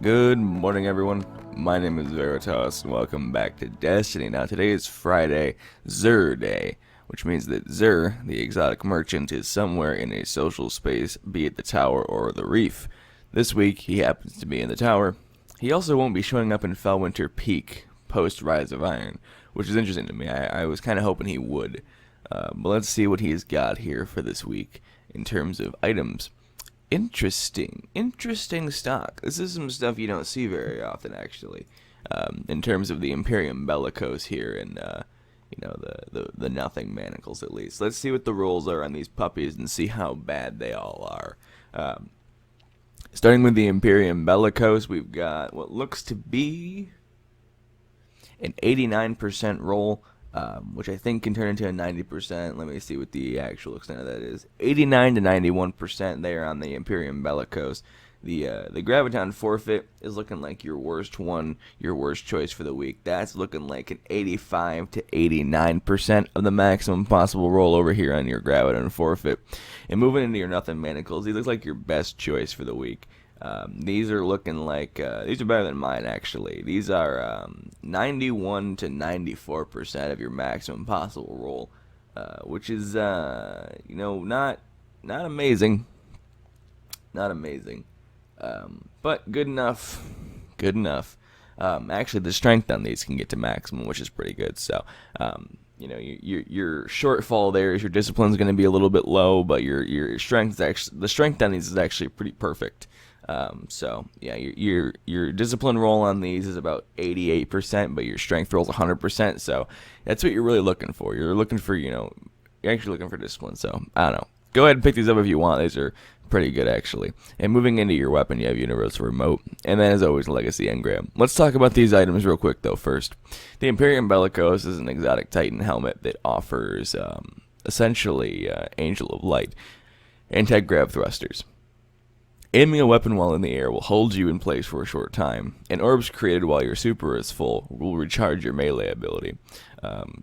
Good morning, everyone. My name is Veritas, and welcome back to Destiny. Now, today is Friday, Zur Day, which means that Zur, the exotic merchant, is somewhere in a social space, be it the tower or the reef. This week, he happens to be in the tower. He also won't be showing up in Fellwinter Peak, post-Rise of Iron, which is interesting to me. I was kind of hoping he would. But let's see what he's got here for this week in terms of items. Interesting stock. This is some stuff you don't see very often, actually. In terms of the Imperium Bellicose here, and the Nothing Manacles, at least. Let's see what the rolls are on these puppies and see how bad they all are. Starting with the Imperium Bellicose, we've got what looks to be an 89% roll. Which I think can turn into a 90%. Let me see what the actual extent of that is. 89 to 91% there on the Imperium Bellicose. The Graviton Forfeit is looking like your worst one, your worst choice for the week. That's looking like an 85 to 89% of the maximum possible roll over here on your Graviton Forfeit. And moving into your Nothing Manacles, these look like your best choice for the week. These are looking like, these are better than mine, actually. These are 91 to 94% of your maximum possible roll, which is, not amazing. Not amazing. But good enough. Good enough. Actually, the strength on these can get to maximum, which is pretty good. So, your shortfall there is your discipline's going to be a little bit low, but your strength is actually, the strength on these is actually pretty perfect. Your discipline roll on these is about 88%, but your strength roll is 100%. So that's what you're really looking for. You're looking for, you're actually looking for discipline. So I don't know. Go ahead and pick these up if you want. These are pretty good, actually. And moving into your weapon, you have Universal Remote, and then as always, Legacy Engram. Let's talk about these items real quick, though. First, the Imperium Bellicose is an exotic Titan helmet that offers essentially Angel of Light anti-grav thrusters. Aiming a weapon while in the air will hold you in place for a short time, and orbs created while your super is full will recharge your melee ability.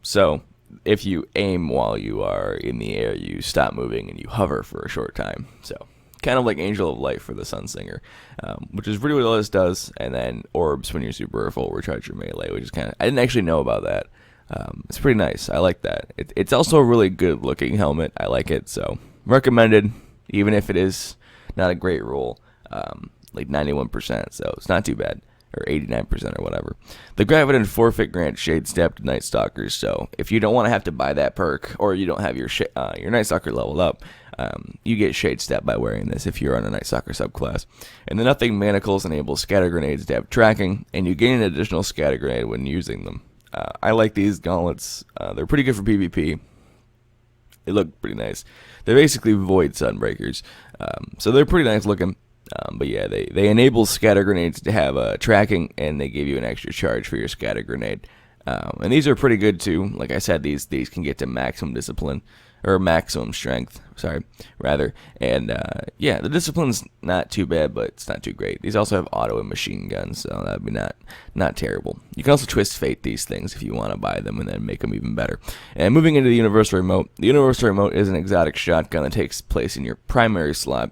So, if you aim while you are in the air, you stop moving and you hover for a short time. So, kind of like Angel of Light for the Sunsinger, which is really what all this does, and then orbs when your super are full recharge your melee, which is kind of, I didn't actually know about that. It's pretty nice. I like that. It's also a really good looking helmet. I like it, so recommended, even if it is not a great roll, like 91%, so it's not too bad, or 89% or whatever. The Graviton Forfeit grants Shade Step to Night Stalkers, so if you don't want to have to buy that perk, or you don't have your Night Stalker leveled up, you get Shade Step by wearing this if you're on a Night Stalker subclass. And the Nothing Manacles enable Scatter Grenades to have tracking, and you gain an additional Scatter Grenade when using them. I like these gauntlets. They're pretty good for PvP. They look pretty nice. They're basically Void Sunbreakers. So they're pretty nice looking. But yeah, they enable Scatter Grenades to have tracking, and they give you an extra charge for your Scatter Grenade. And these are pretty good too. Like I said, these can get to maximum discipline, or maximum strength, rather. And the discipline's not too bad, but it's not too great. These also have auto and machine guns, so that'd be not terrible. You can also twist fate these things if you want to buy them and then make them even better. And moving into the Universal Remote, the Universal Remote is an exotic shotgun that takes place in your primary slot.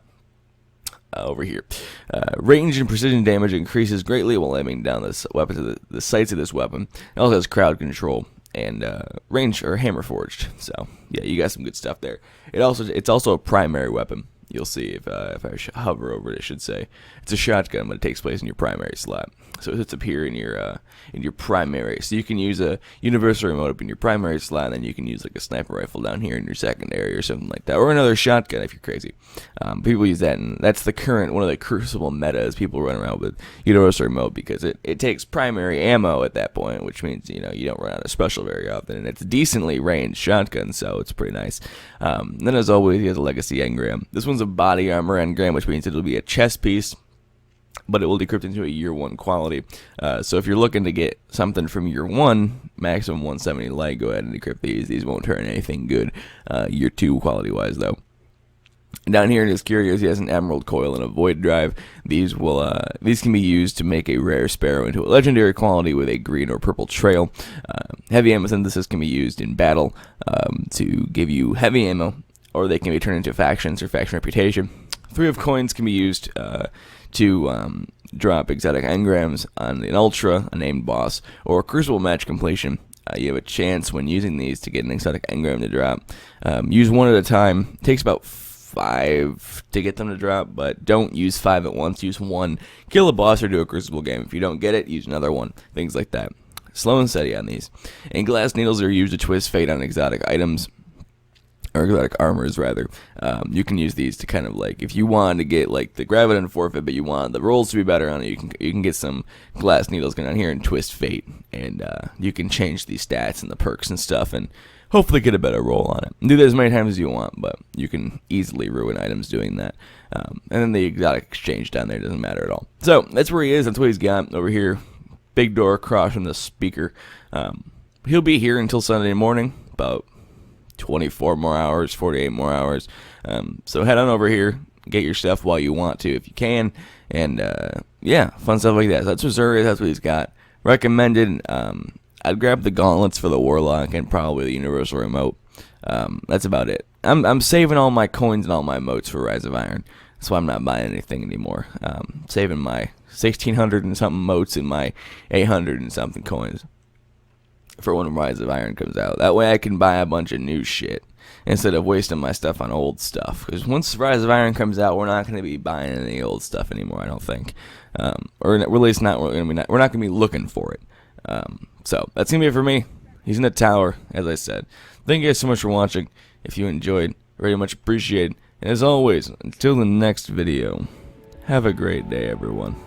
Over here. Range and precision damage increases greatly while aiming down this weapon to the sights of this weapon. It also has crowd control and range or hammer forged. So yeah, you got some good stuff there. It's also a primary weapon. You'll see if I hover over it, I should say. It's a shotgun, but it takes place in your primary slot. So it sits up here in your primary. So you can use a Universal Remote up in your primary slot, and then you can use like a sniper rifle down here in your secondary or something like that, or another shotgun if you're crazy. People use that, and that's the current one of the Crucible metas. People run around with Universal Remote because it takes primary ammo at that point, which means you don't run out of special very often, and it's a decently ranged shotgun, so it's pretty nice. Then as always, he has a Legacy Engram. This one's a body armor engram, which means it'll be a chest piece, but it will decrypt into a year 1 quality. So if you're looking to get something from year 1, maximum 170 light, go ahead and decrypt these. These won't turn anything good year 2 quality wise though. Down here in his curios, he has an Emerald Coil and a Void Drive. These can be used to make a rare Sparrow into a legendary quality with a green or purple trail. Heavy ammo synthesis can be used in battle to give you heavy ammo, or they can be turned into factions or faction reputation. 3 of coins can be used to drop exotic engrams on an Ultra, a named boss, or a Crucible match completion. You have a chance when using these to get an exotic engram to drop. Use 1 at a time. It takes about 5 to get them to drop, but don't use 5 at once. Use 1. Kill a boss or do a Crucible game. If you don't get it, use another one. Things like that. Slow and steady on these. And glass needles are used to twist fate on exotic items. Or exotic armors, rather. You can use these to kind of like, if you want to get like the Graviton forfeit, but you want the rolls to be better on it, you can get some glass needles going on here and twist fate, and you can change these stats and the perks and stuff, and hopefully get a better roll on it. Do that as many times as you want, but you can easily ruin items doing that. And then the exotic exchange down there doesn't matter at all. So that's where he is. That's what he's got over here. Big door across from the speaker. He'll be here until Sunday morning, about 24 more hours, 48 more hours. So head on over here, get your stuff while you want to, if you can, and yeah, fun stuff like that. So that's Missouri. That's what he's got. Recommended. I'd grab the gauntlets for the Warlock and probably the Universal Remote. That's about it. I'm saving all my coins and all my motes for Rise of Iron. That's why I'm not buying anything anymore. Saving my 1,600 and something motes and my 800 and something coins for when Rise of Iron comes out. That way I can buy a bunch of new shit instead of wasting my stuff on old stuff. Because once Rise of Iron comes out, we're not going to be buying any old stuff anymore, I don't think. Or at least we're not going to be looking for it. So that's going to be it for me. He's in the tower, as I said. Thank you guys so much for watching. If you enjoyed, very much appreciated. And as always, until the next video, have a great day, everyone.